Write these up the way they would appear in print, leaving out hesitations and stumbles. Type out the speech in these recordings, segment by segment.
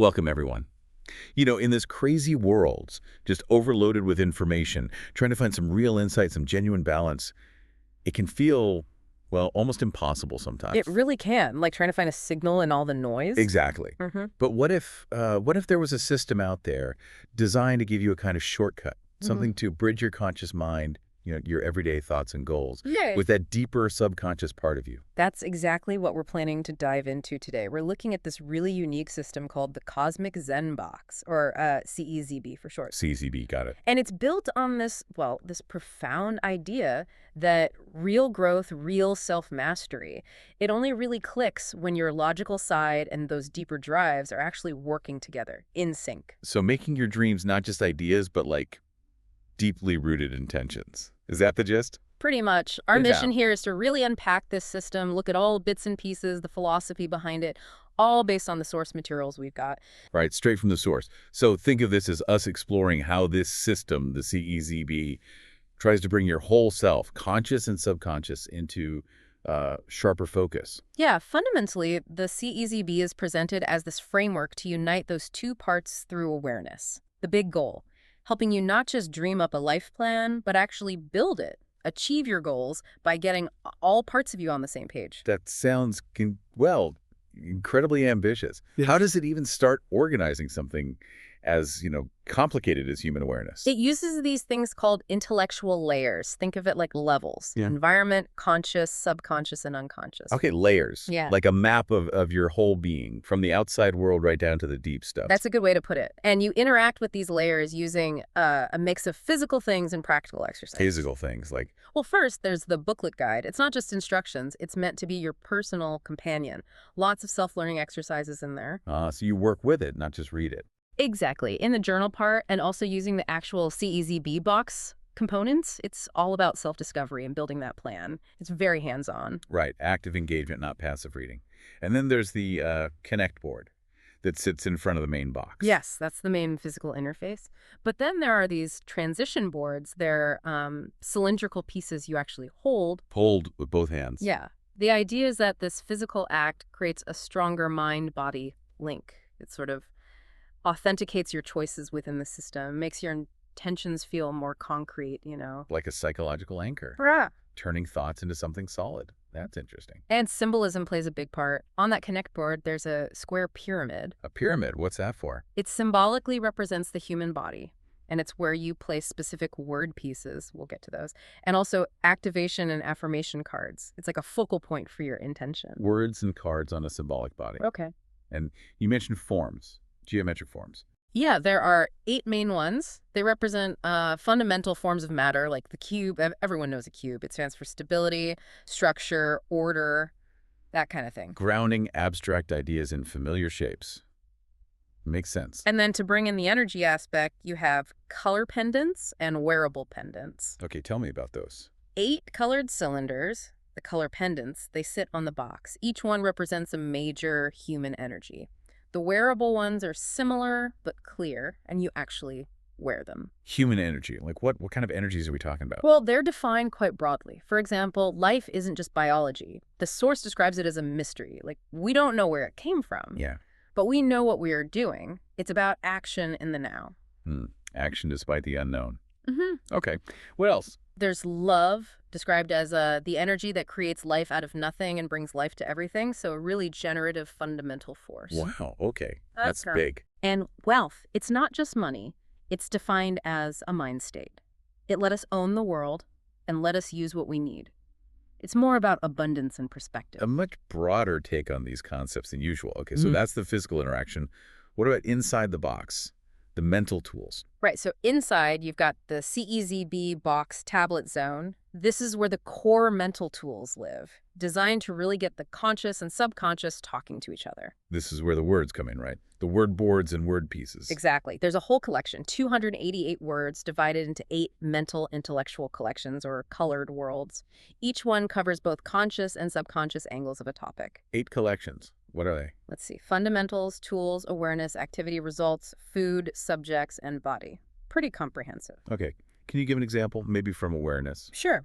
Welcome, everyone. In this crazy world, just overloaded with information, trying to find some real insight, some genuine balance, it can feel, well, almost impossible It sometimes. really can, like trying to find a signal in all the noise. Exactly. Mm-hmm. But what if there was a system out there designed to give you a kind of shortcut, Mm-hmm. something to bridge your conscious mind, your everyday thoughts and goals, Yay. with that deeper subconscious part of you? That's exactly what we're planning to dive into today. We're looking at this really unique system called the Cosmic Zen Box, or CEZB for short. CZB, got it. And it's built on this profound idea that real growth, real self-mastery, it only really clicks when your logical side and those deeper drives are actually working together in sync. So making your dreams not just ideas, but like deeply rooted intentions. Is that the gist? Pretty much. Our Get mission down. here is to really unpack this system, look at all bits and pieces, the philosophy behind it, all based on the source materials we've got. Right, straight from the source. So think of this as us exploring how this system, the CEZB, tries to bring your whole self, conscious and subconscious, into sharper focus. Yeah, fundamentally, the CEZB is presented as this framework to unite those two parts through awareness. The big goal, helping you not just dream up a life plan, but actually build it, achieve your goals by getting all parts of you on the same page. That sounds, well, incredibly ambitious. Yes. How does it even start organizing something as, complicated as human awareness? It uses these things called intellectual layers. Think of it like levels. Yeah. Environment, conscious, subconscious, and unconscious. Okay, layers. Yeah. Like a map of your whole being, from the outside world right down to the deep stuff. That's a good way to put it. And you interact with these layers using a mix of physical things and practical exercises. physical things like, Well, first, there's the booklet guide. It's not just instructions. It's meant to be your personal companion. Lots of self-learning exercises in there. so you work with it, not just read it. Exactly. In the journal part, and also using the actual CEZB box components, it's all about self-discovery and building that plan. It's very hands-on. Right, active engagement, not passive reading. And then there's the Connect board that sits in front of the main box. Yes, that's the main physical interface. But then there are these transition boards. They're cylindrical pieces you actually hold. Hold with both hands. Yeah. The idea is that this physical act creates a stronger mind-body link. It sort of authenticates your choices within the system, makes your intentions feel more concrete, Like a psychological anchor, Yeah. turning thoughts into something solid. That's interesting. And symbolism plays a big part. On that Connect board, there's a square pyramid. A pyramid, what's that for? It symbolically represents the human body, and it's where you place specific word pieces. We'll get to those. And also activation and affirmation cards. It's like a focal point for your intention. Words and cards on a symbolic body. Okay. And you mentioned forms, geometric forms. Yeah, there are 8 main ones. They represent fundamental forms of matter, like the cube. Everyone knows a cube. It stands for stability, structure, order, that kind of thing. Grounding abstract ideas in familiar shapes. Makes sense. And then to bring in the energy aspect, you have color pendants and wearable pendants. Okay, tell me about those. 8 colored cylinders, the color pendants, they sit on the box. Each one represents a major human energy. The wearable ones are similar but clear, and you actually wear them. Human energy. Like what kind of energies are we talking about? Well, they're defined quite broadly. For example, life isn't just biology. The source describes it as a mystery. Like, we don't know where it came from, Yeah. but we know what we are doing. It's about action in the now. Action despite the unknown. Mm-hmm. Okay. What else? There's love, described as the energy that creates life out of nothing and brings life to everything, so a really generative fundamental force. Wow. Okay. That's That's big. And wealth, it's not just money. It's defined as a mind state. It let us own the world and let us use what we need. It's more about abundance and perspective. A much broader take on these concepts than usual. Okay, so Mhm. that's the physical interaction. What about inside the box? The mental tools. Right, so inside you've got the CEZB box tablet zone. This is where the core mental tools live, designed to really get the conscious and subconscious talking to each other. This is where the words come in, right? The word boards and word pieces. Exactly. There's a whole collection, 288 words divided into 8 mental intellectual collections or colored worlds. Each one covers both conscious and subconscious angles of a topic. 8 collections. What are they? Let's see. Fundamentals, tools, awareness, activity, results, food, subjects, and body. Pretty comprehensive. Okay. Can you give an example, maybe from awareness? Sure.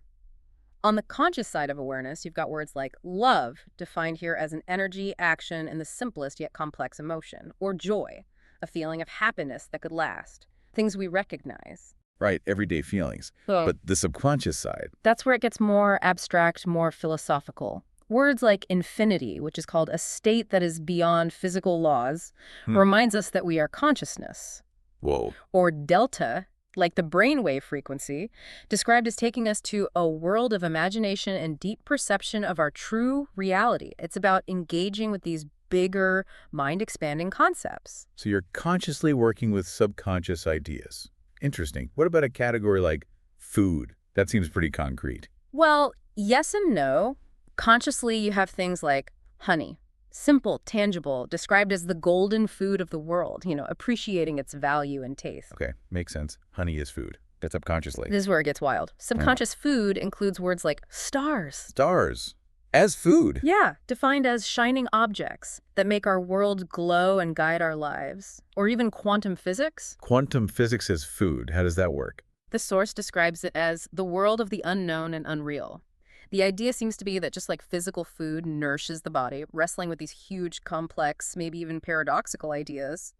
On the conscious side of awareness, you've got words like love, defined here as an energy, action, and the simplest yet complex emotion, or joy, a feeling of happiness that could last, things we recognize. Right, everyday feelings. So But the subconscious side, that's where it gets more abstract, more philosophical. Words like infinity, which is called a state that is beyond physical laws, hmm, reminds us that we are consciousness. whoa, Or delta, like the brainwave frequency, described as taking us to a world of imagination and deep perception of our true reality. It's about engaging with these bigger, mind-expanding concepts. so you're consciously working with subconscious ideas. Interesting. What about a category like food? That seems pretty concrete. Well, yes and no. Consciously, you have things like honey. Simple, tangible, described as the golden food of the world, appreciating its value and taste. Okay, makes sense. Honey is food. That's subconsciously. This is where it gets wild. Subconscious food includes words like stars. Stars. As food. Yeah, defined as shining objects that make our world glow and guide our lives. Or even quantum physics. Quantum physics as food. How does that work? The source describes it as the world of the unknown and unreal. The idea seems to be that just like physical food nourishes the body, wrestling with these huge, complex, maybe even paradoxical ideas,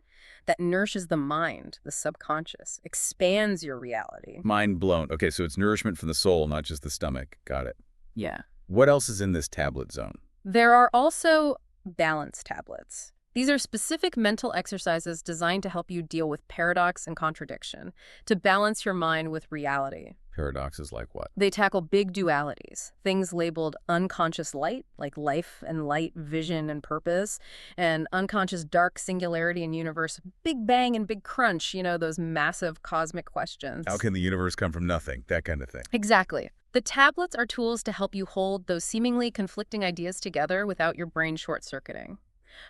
that nourishes the mind, the subconscious, expands your reality. Mind blown. Okay, so it's nourishment from the soul, not just the stomach. Got it. Yeah. What else is in this tablet zone? There are also balance tablets. These are specific mental exercises designed to help you deal with paradox and contradiction, to balance your mind with reality. Paradoxes like what? They tackle big dualities, things labeled unconscious light, like life and light, vision and purpose, and unconscious dark, singularity and universe, big bang and big crunch, those massive cosmic questions. How can the universe come from nothing? That kind of thing. Exactly. The tablets are tools to help you hold those seemingly conflicting ideas together without your brain short-circuiting,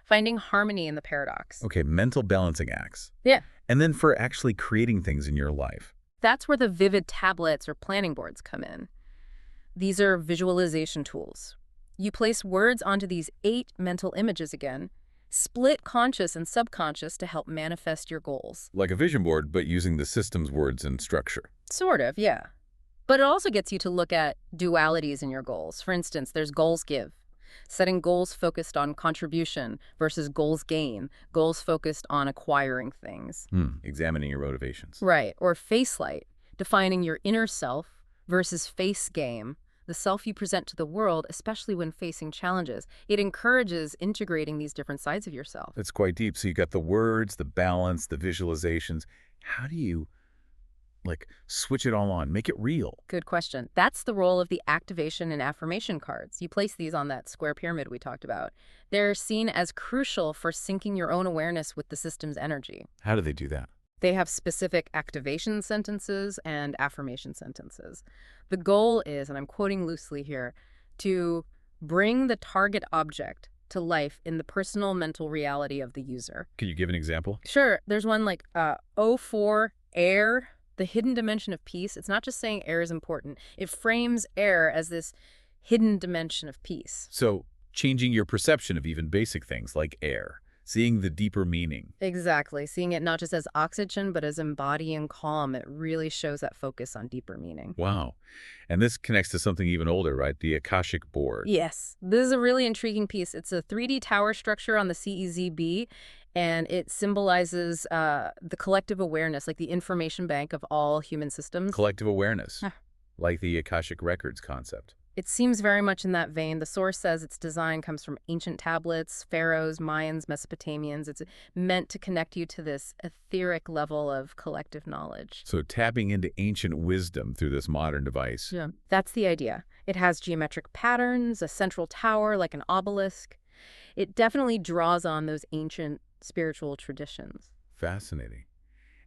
finding harmony in the paradox. Okay, mental balancing acts. Yeah. And then for actually creating things in your life. That's where the vivid tablets or planning boards come in. These are visualization tools. You place words onto these 8 mental images again, split conscious and subconscious to help manifest your goals. Like a vision board, but using the system's words and structure. Sort of, yeah. But it also gets you to look at dualities in your goals. For instance, there's goals give. Setting goals focused on contribution versus goals gain, goals focused on acquiring things. Examining your motivations. Right. Or face light, defining your inner self versus face game, the self you present to the world, especially when facing challenges. It encourages integrating these different sides of yourself. That's quite deep. So you got the words, the balance, the visualizations. How do you, switch it all on, make it real? Good question. That's the role of the activation and affirmation cards. You place these on that square pyramid we talked about. They're seen as crucial for syncing your own awareness with the system's energy. How do they do that? They have specific activation sentences and affirmation sentences. The goal is, and I'm quoting loosely here, to bring the target object to life in the personal mental reality of the user. Can you give an example? Sure. There's one like O4 air, the hidden dimension of peace. It's not just saying air is important. It frames air as this hidden dimension of peace. So changing your perception of even basic things like air, seeing the deeper meaning. Exactly. Seeing it not just as oxygen, but as embodying calm. It really shows that focus on deeper meaning. Wow. And this connects to something even older, right? The Akashic board. Yes. This is a really intriguing piece. It's a 3D tower structure on the CEZB, and it symbolizes the collective awareness, like the information bank of all human systems. Collective awareness, Huh. like the Akashic records concept. It seems very much in that vein. The source says its design comes from ancient tablets, pharaohs, Mayans, Mesopotamians. It's meant to connect you to this etheric level of collective knowledge. So tapping into ancient wisdom through this modern device. Yeah. That's the idea. It has geometric patterns, a central tower like an obelisk. It definitely draws on those ancient spiritual traditions. Fascinating.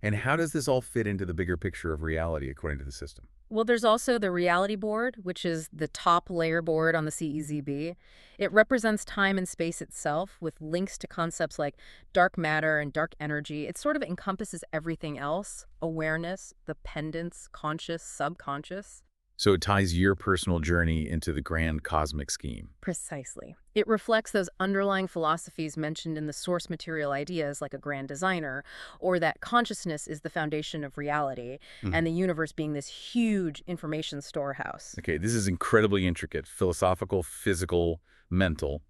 And how does this all fit into the bigger picture of reality according to the system? Well, there's also the reality board, which is the top layer board on the CEZB. It represents time and space itself with links to concepts like dark matter and dark energy. It sort of encompasses everything else: awareness, the pendants, conscious, subconscious. So it ties your personal journey into the grand cosmic scheme. Precisely. It reflects those underlying philosophies mentioned in the source material ideas like a grand designer, or that consciousness is the foundation of reality, Mhm. and the universe being this huge information storehouse. Okay, this is incredibly intricate, philosophical, physical, mental.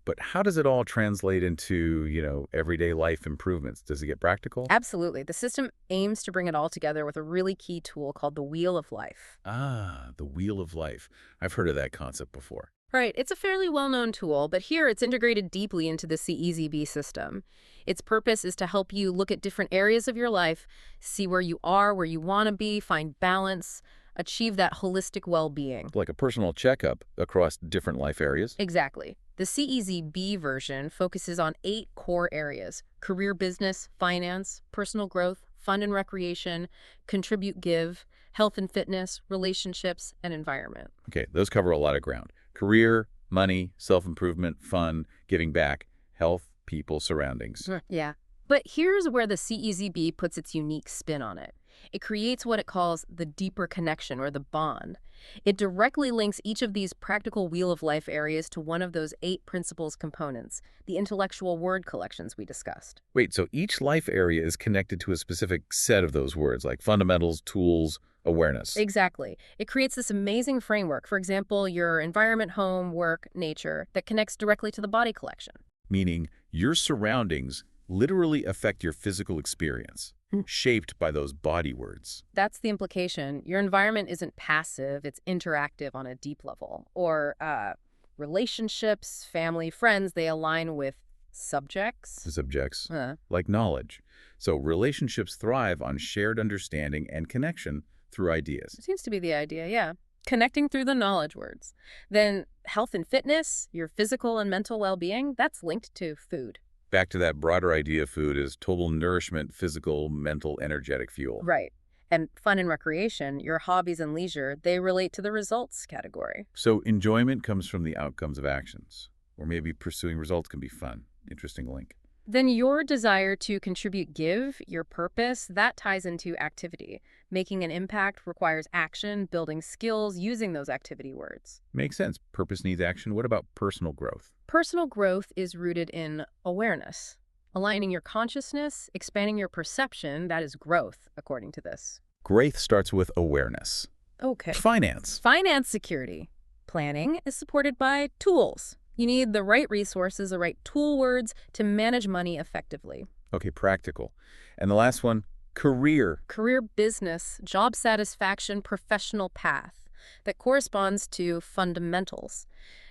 But how does it all translate into, everyday life improvements? Does it get practical? Absolutely. The system aims to bring it all together with a really key tool called the Wheel of Life. Ah, the wheel of life. I've heard of that concept before. Right. It's a fairly well-known tool, but here it's integrated deeply into the CEZB system. Its purpose is to help you look at different areas of your life, see where you are, where you want to be, find balance, achieve that holistic well-being. Like a personal checkup across different life areas. Exactly. The CEZB version focuses on 8 core areas: career, business, finance, personal growth, fun and recreation, contribute, give, health and fitness, relationships, and environment. Okay, those cover a lot of ground. Career, money, self-improvement, fun, giving back, health, people, surroundings. Yeah. But here's where the CEZB puts its unique spin on it. It creates what it calls the deeper connection, or the bond. It directly links each of these practical wheel of life areas to one of those 8 principles components, the intellectual word collections we discussed. Wait, so each life area is connected to a specific set of those words, like fundamentals, tools, awareness. Exactly. It creates this amazing framework, for example, your environment, home, work, nature, that connects directly to the body collection. Meaning your surroundings literally affect your physical experience, Mm. shaped by those body words. That's the implication. Your environment isn't passive, it's interactive on a deep level. Or relationships, family, friends, they align with subjects. Subjects, Uh, like knowledge. So relationships thrive on shared understanding and connection through ideas. Seems to be the idea, yeah. Connecting through the knowledge words. Then health and fitness, your physical and mental well-being, that's linked to food. Back to that broader idea, food is total nourishment, physical, mental, energetic fuel. Right. And fun and recreation, your hobbies and leisure, they relate to the results category. So enjoyment comes from the outcomes of actions. Or maybe pursuing results can be fun. Interesting link. Then your desire to contribute, give, your purpose, that ties into activity. Making an impact requires action, building skills, using those activity words. Makes sense. Purpose needs action. What about personal growth? Personal growth is rooted in awareness. Aligning your consciousness, expanding your perception, that is growth, according to this. Growth starts with awareness. Okay. Finance. Finance security. Planning is supported by tools. You need the right resources, the right tool words to manage money effectively. Okay, practical. And the last one, career. Career, business, job satisfaction, professional path. That corresponds to fundamentals.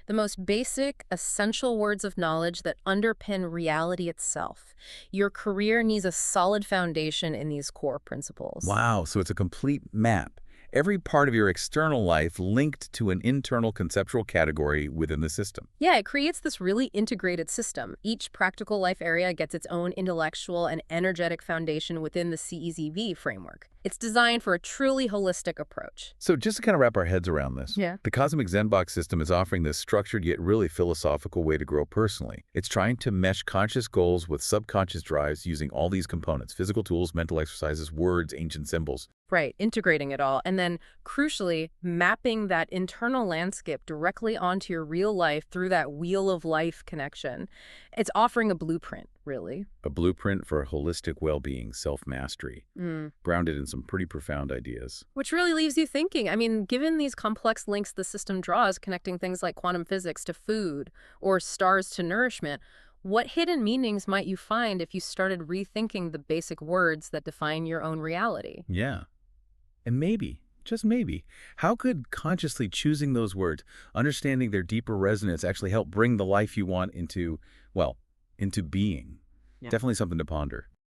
The most basic, essential words of knowledge that underpin reality itself. Your career needs a solid foundation in these core principles. Wow, so it's a complete map. Every part of your external life linked to an internal conceptual category within the system. Yeah, it creates this really integrated system. Each practical life area gets its own intellectual and energetic foundation within the CEZV framework. It's designed for a truly holistic approach. So just to kind of wrap our heads around this, Yeah. the Cosmic Zen Box system is offering this structured yet really philosophical way to grow personally. It's trying to mesh conscious goals with subconscious drives using all these components: physical tools, mental exercises, words, ancient symbols. Right, integrating it all, and then, crucially, mapping that internal landscape directly onto your real life through that wheel of life connection. It's offering a blueprint, really. A blueprint for holistic well-being, self-mastery, grounded in some pretty profound ideas. Which really leaves you thinking. I mean, given these complex links the system draws, connecting things like quantum physics to food or stars to nourishment, what hidden meanings might you find if you started rethinking the basic words that define your own reality? Yeah. And maybe, just maybe, how could consciously choosing those words, understanding their deeper resonance, actually help bring the life you want into being? Yeah. Definitely something to ponder.